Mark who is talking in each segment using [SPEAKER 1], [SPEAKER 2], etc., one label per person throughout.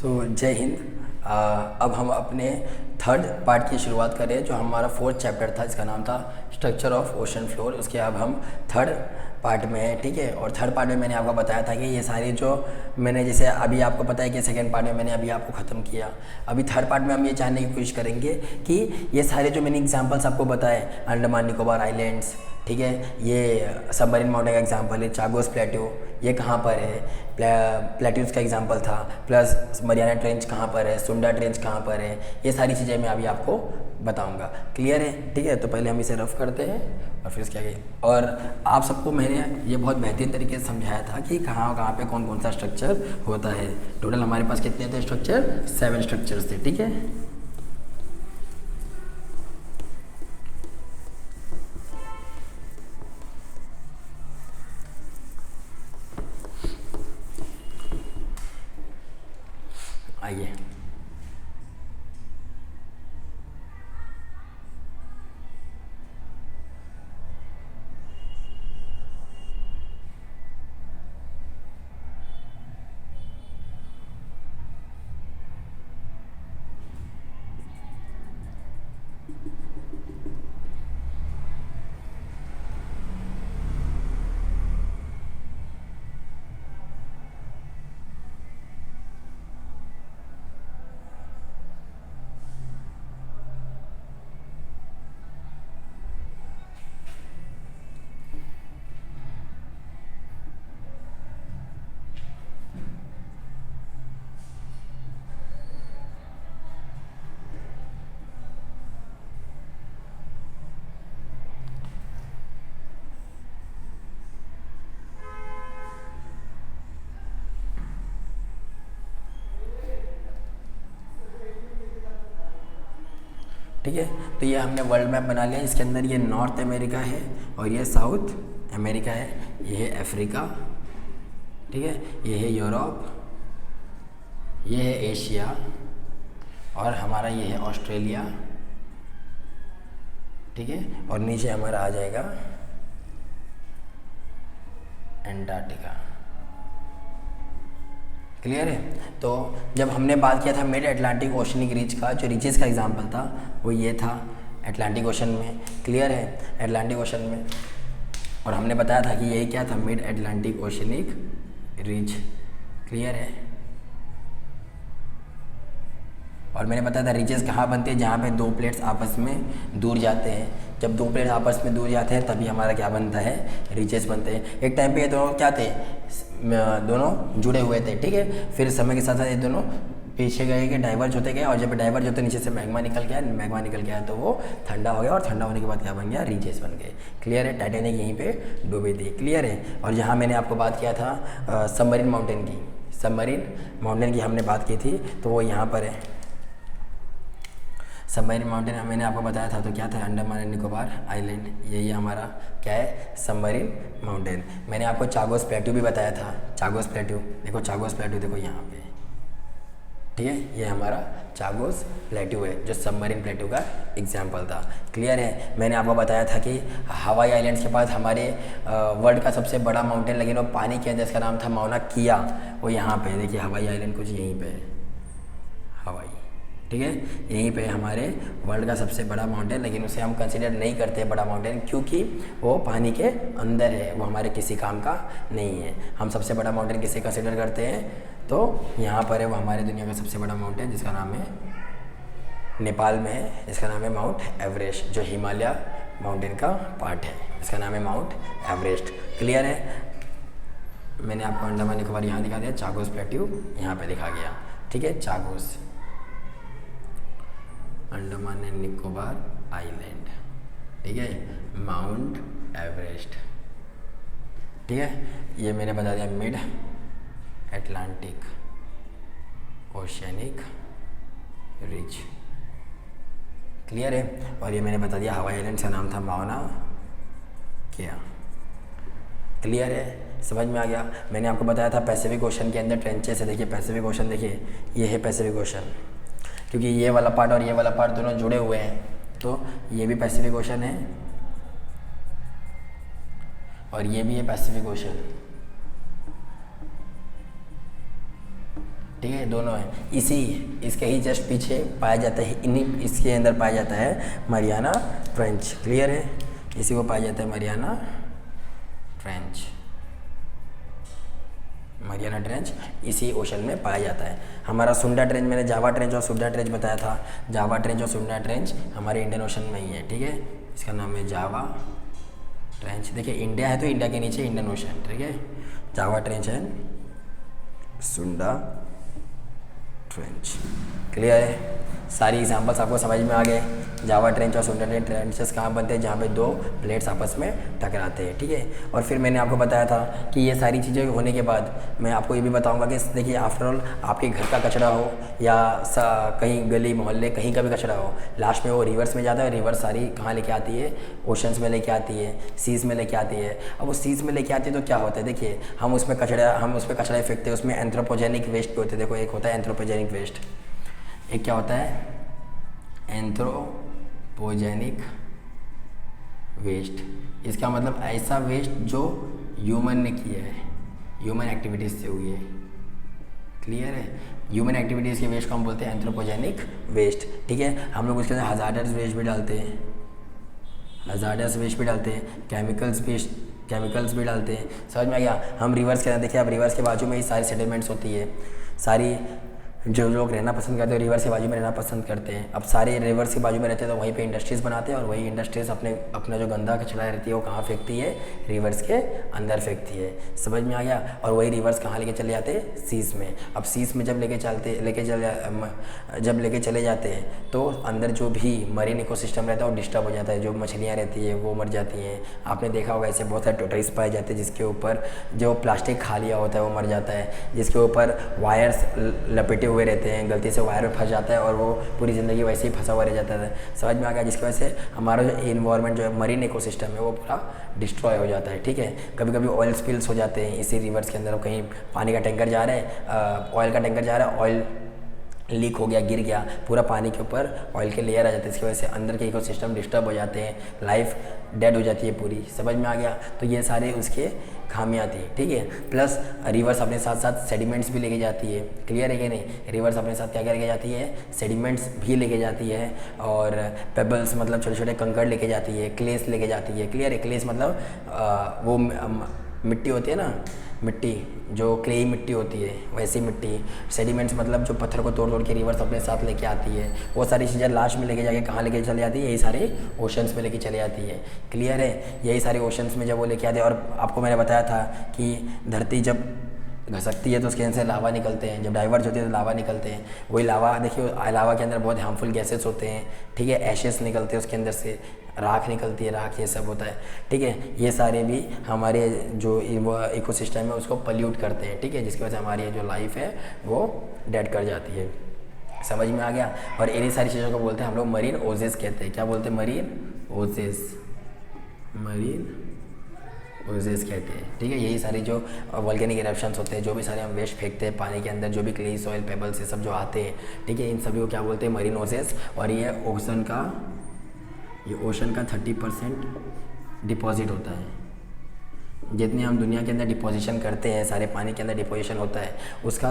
[SPEAKER 1] जय हिंद। अब हम अपने थर्ड पार्ट की शुरुआत करें, जो हमारा फोर्थ चैप्टर था, इसका नाम था स्ट्रक्चर ऑफ ओशन फ्लोर। उसके अब हम थर्ड पार्ट में हैं, ठीक है। और थर्ड पार्ट में मैंने आपको बताया था कि ये सारी जो मैंने, जैसे अभी आपको पता है कि सेकेंड पार्ट में मैंने अभी आपको ख़त्म किया, अभी थर्ड पार्ट में हम ये जानने की कोशिश करेंगे कि ये सारे जो मैंने एग्जांपल्स आपको बताए, अंडमान निकोबार आइलैंड्स, ठीक है, ये सबमरीन माउंटेन का एग्जांपल है, चागोस प्लेट्यू ये कहाँ पर है, प्लेट्यूज का एग्जांपल था, प्लस मरियाना ट्रेंच कहाँ पर है, सुंडा ट्रेंच कहाँ पर है, ये सारी चीज़ें मैं अभी आपको बताऊंगा। क्लियर है, ठीक है। तो पहले हम इसे रफ करते हैं और फिर इसके आगे, और आप सबको मैंने ये बहुत बेहतरीन तरीके से समझाया था कि कहाँ कहाँ पे कौन कौन सा स्ट्रक्चर होता है। टोटल हमारे पास कितने थे स्ट्रक्चर? 7 स्ट्रक्चर्स थे, ठीक है। आइए, ठीक है। तो ये हमने वर्ल्ड मैप बना लिया। इसके अंदर ये नॉर्थ अमेरिका है और ये साउथ अमेरिका है, ये है अफ्रीका, ठीक है, ये है यूरोप, ये है एशिया, और हमारा ये है ऑस्ट्रेलिया, ठीक है, और नीचे हमारा आ जाएगा एंटार्क्टिका। क्लियर है। तो जब हमने बात किया था मिड अटलांटिक ओशनिक रीच का, जो रीचेस का एग्जांपल था वो ये था अटलांटिक ओशन में। क्लियर है, अटलांटिक ओशन में, और हमने बताया था कि यही क्या था, mid Atlantic oceanic reach. Clear है। और मैंने बताया था रीचेस कहाँ बनते हैं, जहाँ पे दो प्लेट्स आपस में दूर जाते हैं। जब दो प्लेट्स आपस में दूर जाते हैं तभी हमारा क्या बनता है, रीचेस बनते हैं। एक टाइम पे ये दोनों क्या थे, दोनों जुड़े हुए थे, ठीक है। फिर समय के साथ साथ ये दोनों पीछे गए कि डाइवर्ज होते गए, और जब डाइवर्ज होते नीचे से मैग्मा निकल गया तो वो ठंडा हो गया, और ठंडा होने के बाद क्या बन गया, रीचेस बन गए। क्लियर है। टाइटैनिक यहीं पे डूबी थी। क्लियर है। और यहाँ मैंने आपको बात किया था सबमरीन माउंटेन की, सबमरीन माउंटेन की हमने बात की थी, तो वो यहाँ पर है सबमरीन माउंटेन। मैंने आपको बताया था, तो क्या था, अंडमान एंड निकोबार आइलैंड, यही हमारा क्या है, सबमरीन माउंटेन। मैंने आपको चागोस प्लेट्यू भी बताया था, चागोस प्लेट्यू देखो, चागोस प्लेट्यू देखो यहाँ पे, ठीक है, ये हमारा चागोस प्लेट्यू है, जो सबमरीन प्लेट्यू का एग्जाम्पल था। क्लियर है। मैंने आपको बताया था कि हवाई आइलैंड्स के पास हमारे वर्ल्ड का सबसे बड़ा माउंटेन, लेकिन वो पानी के अंदर, इसका नाम था माउना किया, वो यहाँ पे देखिए, हवाई आइलैंड कुछ यहीं पे है, हवाई, ठीक है, यहीं पे हमारे वर्ल्ड का सबसे बड़ा माउंटेन, लेकिन उसे हम कंसीडर नहीं करते बड़ा माउंटेन, क्योंकि वो पानी के अंदर है, वो हमारे किसी काम का नहीं है। हम सबसे बड़ा माउंटेन किसे कंसीडर करते हैं, तो यहाँ पर है, वो हमारे दुनिया का सबसे बड़ा माउंटेन, जिसका नाम है, नेपाल में है, जिसका नाम है माउंट एवरेस्ट, जो हिमालय माउंटेन का पार्ट है, इसका नाम है माउंट एवरेस्ट। क्लियर है। मैंने आपको अंडमान निकोबार यहाँ दिखा दिया, चागोस प्लेट्यू यहाँ पे दिखा गया, ठीक है, Chagos, Andaman and Nicobar island, ठीक है, माउंट एवरेस्ट, ठीक है। ये मैंने बता दिया mid Atlantic oceanic ridge. Clear है। और ये मैंने बता दिया हवाई आइलैंड का नाम था माउना किया। क्लियर है, समझ में आ गया। मैंने आपको बताया था पैसिफिक ओशन के अंदर ट्रेंचेस है, देखिए पैसिफिक ओशन, देखिए ये है पैसिफिक ओशन, क्योंकि ये वाला पार्ट और ये वाला पार्ट दोनों जुड़े हुए हैं, तो ये भी पैसिफिक ओशन है और ये भी है पैसिफिक ओशन, ठीक है, दोनों है। इसी इसके ही जस्ट पीछे पाया जाता है, इन्हीं इसके अंदर पाया जाता है मरियाना ट्रेंच। क्लियर है, इसी को पाया जाता है मरियाना ट्रेंच। मरियाना ट्रेंच इसी ओशन में पाया जाता है। हमारा सुंडा ट्रेंच, मैंने जावा ट्रेंच और सुंडा ट्रेंच बताया था। जावा ट्रेंच और सुंडा ट्रेंच हमारे इंडियन ओशन में ही है, ठीक है। इसका नाम है जावा ट्रेंच। देखिए इंडिया है तो इंडिया के नीचे इंडियन ओशन, ठीक है। जावा ट्रेंच है, सुंडा ट्रेंच। क्लियर है, सारी एग्जांपल्स आपको समझ में आ गए। जावा ट्रेंच और सुंडा ट्रेंचेस कहाँ बनते हैं, जहाँ पे दो प्लेट्स आपस में टकराते हैं, ठीक है। और फिर मैंने आपको बताया था कि ये सारी चीज़ें होने के बाद मैं आपको ये भी बताऊंगा कि देखिए आफ्टर ऑल आपके घर का कचरा हो या कहीं गली मोहल्ले कहीं का भी कचरा हो, लास्ट में वो रिवर्स में जाता है। रिवर्स सारी कहाँ लेके आती है, ओशंस में लेके आती है, सीज़ में लेके आती है। अब वो सीज़ में लेके आती है तो क्या होता है, देखिए हम उस पर कचरा फेंकते हैं, उसमें एंथ्रोपोजेनिक वेस्ट भी होते हैं। देखो एक होता है एंथ्रोपोजेनिक वेस्ट, एक क्या होता है एंथ्रोपोजेनिक वेस्ट। इसका मतलब ऐसा वेस्ट जो ह्यूमन ने किया है, ह्यूमन एक्टिविटीज़ से हुई है। क्लियर है, ह्यूमन एक्टिविटीज़ के वेस्ट को हम बोलते हैं एंथ्रोपोजेनिक वेस्ट, ठीक है। हम लोग उसके अंदर हजार्डस वेस्ट भी डालते हैं, हजार्डस वेस्ट भी डालते हैं, केमिकल्स भी डालते हैं। समझ में आ गया। हम रिवर्स के अंदर देखिए, अब रिवर्स के बाजू में ही सारी सेटलमेंट्स होती है। सारी जो लोग रहना पसंद करते हैं रिवर्स के बाजू में रहना पसंद करते हैं। अब सारे रिवर्स के बाजू में रहते हैं तो वहीं पे इंडस्ट्रीज़ बनाते हैं, और वही इंडस्ट्रीज़ अपना जो गंदा कचरा रहती है वो कहाँ फेंकती है, रिवर्स के अंदर फेंकती है। समझ में आ गया। और वही रिवर्स कहाँ लेके चले जाते हैं, सीज़ में। अब सीज़ में जब लेके चले जाते हैं तो अंदर जो भी मरीन इकोसिस्टम रहता है वो डिस्टर्ब हो जाता है। जो मछलियाँ रहती है वो मर जाती हैं। आपने देखा होगा ऐसे बहुत सारे टोटरीज पाए जाते हैं जिसके ऊपर जो प्लास्टिक खा लिया होता है वो मर जाता है, जिसके ऊपर वायर्स लपेटे हुए रहते हैं, गलती से वायर में फंस जाता है और वो पूरी ज़िंदगी वैसे ही फंसा हुआ रह जाता है। समझ में आ गया। जिसकी वजह से हमारा जो इन्वायरमेंट जो है मरीन इकोसिस्टम है वो पूरा डिस्ट्रॉय हो जाता है, ठीक है। कभी कभी ऑयल स्पिल्स हो जाते हैं इसी रिवर्स के अंदर। कहीं पानी का टैंकर जा रहा है, ऑयल का टैंकर जा रहा है, ऑयल लीक हो गया, गिर गया, पूरा पानी के ऊपर ऑयल के लेयर आ जाते हैं। इसकी वजह से अंदर के इकोसिस्टम डिस्टर्ब हो जाते हैं, लाइफ डेड हो जाती है पूरी। समझ में आ गया। तो ये सारे उसके खामियां थी, ठीक है। प्लस रिवर्स अपने साथ साथ सेडिमेंट्स भी लेके जाती है। क्लियर है कि नहीं। रिवर्स अपने साथ क्या क्या लेके जाती है, सेडिमेंट्स भी लेके जाती है, और पेबल्स मतलब छोटे छोटे कंकड़ लेके जाती है, क्लेस लेके जाती है। क्लियर है। क्लेस मतलब वो मिट्टी होती है ना, मिट्टी जो क्लेई मिट्टी होती है वैसी मिट्टी। सेडिमेंट्स मतलब जो पत्थर को तोड़ तोड़ के रिवर्स अपने साथ लेके आती है। वो सारी चीज़ें लास्ट में लेके जाके कहाँ लेके चले जाती है, यही सारे ओशंस में लेके चले जाती है। क्लियर है। यही सारे ओशंस में जब वो लेके आते हैं, और आपको मैंने बताया था कि धरती जब घसकती है तो उसके अंदर से लावा निकलते हैं, जब डाइवर्ज होती है तो लावा निकलते हैं। वही लावा देखिए, लावा के अंदर बहुत हार्मफुल गैसेस होते हैं, ठीक है। एशेस निकलते हैं उसके अंदर से, राख निकलती है, राख ये सब होता है, ठीक है। ये सारे भी हमारे जो इकोसिस्टम है उसको पल्यूट करते हैं, ठीक है, जिसकी वजह से हमारी जो लाइफ है वो डेड कर जाती है। समझ में आ गया। और इन्हीं सारी चीज़ों को बोलते हैं हम लोग मरीन ओजेस कहते हैं। क्या बोलते हैं, मरीन ओजेस, मरीन ओजेस कहते हैं, ठीक है। यही सारी जो वोल्केनिक इरप्शंस होते हैं, जो भी सारे हम वेस्ट फेंकते हैं पानी के अंदर, जो भी क्ले सॉइल पेबल्स ये सब जो आते हैं, ठीक है, इन सभी को क्या बोलते हैं, मरीन ओजेस। और ये ओशन का 30% डिपॉजिट होता है। जितने हम दुनिया के अंदर डिपोजिशन करते हैं, सारे पानी के अंदर डिपोजिशन होता है, उसका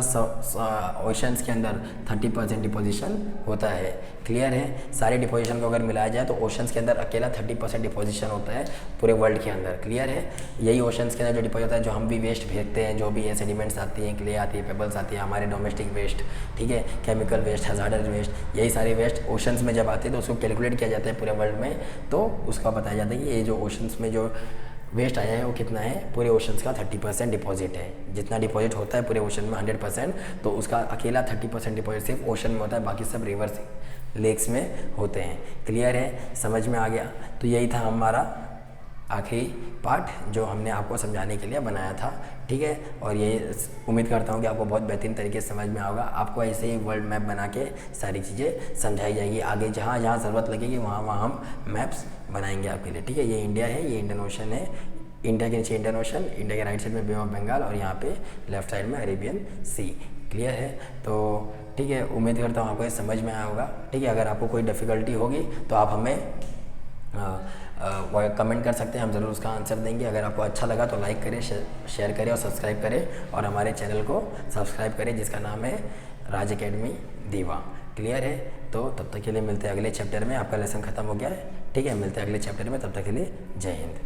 [SPEAKER 1] ओशंस के अंदर 30% डिपोजिशन होता है। क्लियर है। सारे डिपोजिशन को अगर मिलाया जाए तो ओशंस के अंदर अकेला 30% डिपोजिशन होता है पूरे वर्ल्ड के अंदर। क्लियर है। यही ओशंस के अंदर जो डिपोजिट होता है, जो हम भी वेस्ट फेंकते हैं, जो भी है सेडिमेंट्स आती हैं, क्ले आती है, पेबल्स आती है, हमारे डोमेस्टिक वेस्ट, ठीक है, केमिकल वेस्ट, हजार्डस वेस्ट, यही सारे वेस्ट ओशंस में जब आते हैं तो उसको कैलकुलेट किया जाता है पूरे वर्ल्ड में। तो उसका बताया जाता है कि ये जो ओशंस में जो वेस्ट आया है वो कितना है, पूरे ओशंस का 30% डिपॉजिट है। जितना डिपॉजिट होता है पूरे ओशन में 100%, तो उसका अकेला 30% डिपॉजिट सिर्फ ओशन में होता है, बाकी सब रिवर्स लेक्स में होते हैं। क्लियर है। समझ में आ गया। तो यही था हमारा आखिरी पार्ट जो हमने आपको समझाने के लिए बनाया था, ठीक है। और ये उम्मीद करता हूँ कि आपको बहुत बेहतरीन तरीके से समझ में आएगा। आपको ऐसे ही वर्ल्ड मैप बना के सारी चीज़ें समझाई जाएगी। आगे जहाँ जहाँ ज़रूरत लगेगी वहाँ हम मैप्स बनाएंगे आपके लिए, ठीक है। ये इंडिया है, ये इंडियन ओशन है, इंडिया के नीचे इंडियन ओशन, इंडिया के राइट साइड में बे ऑफ बंगाल, और यहाँ पे लेफ्ट साइड में अरेबियन सी। क्लियर है। तो ठीक है, उम्मीद करता हूँ आपको ये समझ में आया होगा, ठीक है। अगर आपको कोई डिफ़िकल्टी होगी तो आप हमें कमेंट कर सकते हैं, हम ज़रूर उसका आंसर देंगे। अगर आपको अच्छा लगा तो लाइक करें, शेयर करें और सब्सक्राइब करें, और हमारे चैनल को सब्सक्राइब करें जिसका नाम है राज अकेडमी दीवा। क्लियर है? तो तब तक के लिए मिलते हैं अगले चैप्टर में। आपका लेसन ख़त्म हो गया है, ठीक है? मिलते हैं अगले चैप्टर में, तब तक के लिए जय हिंद।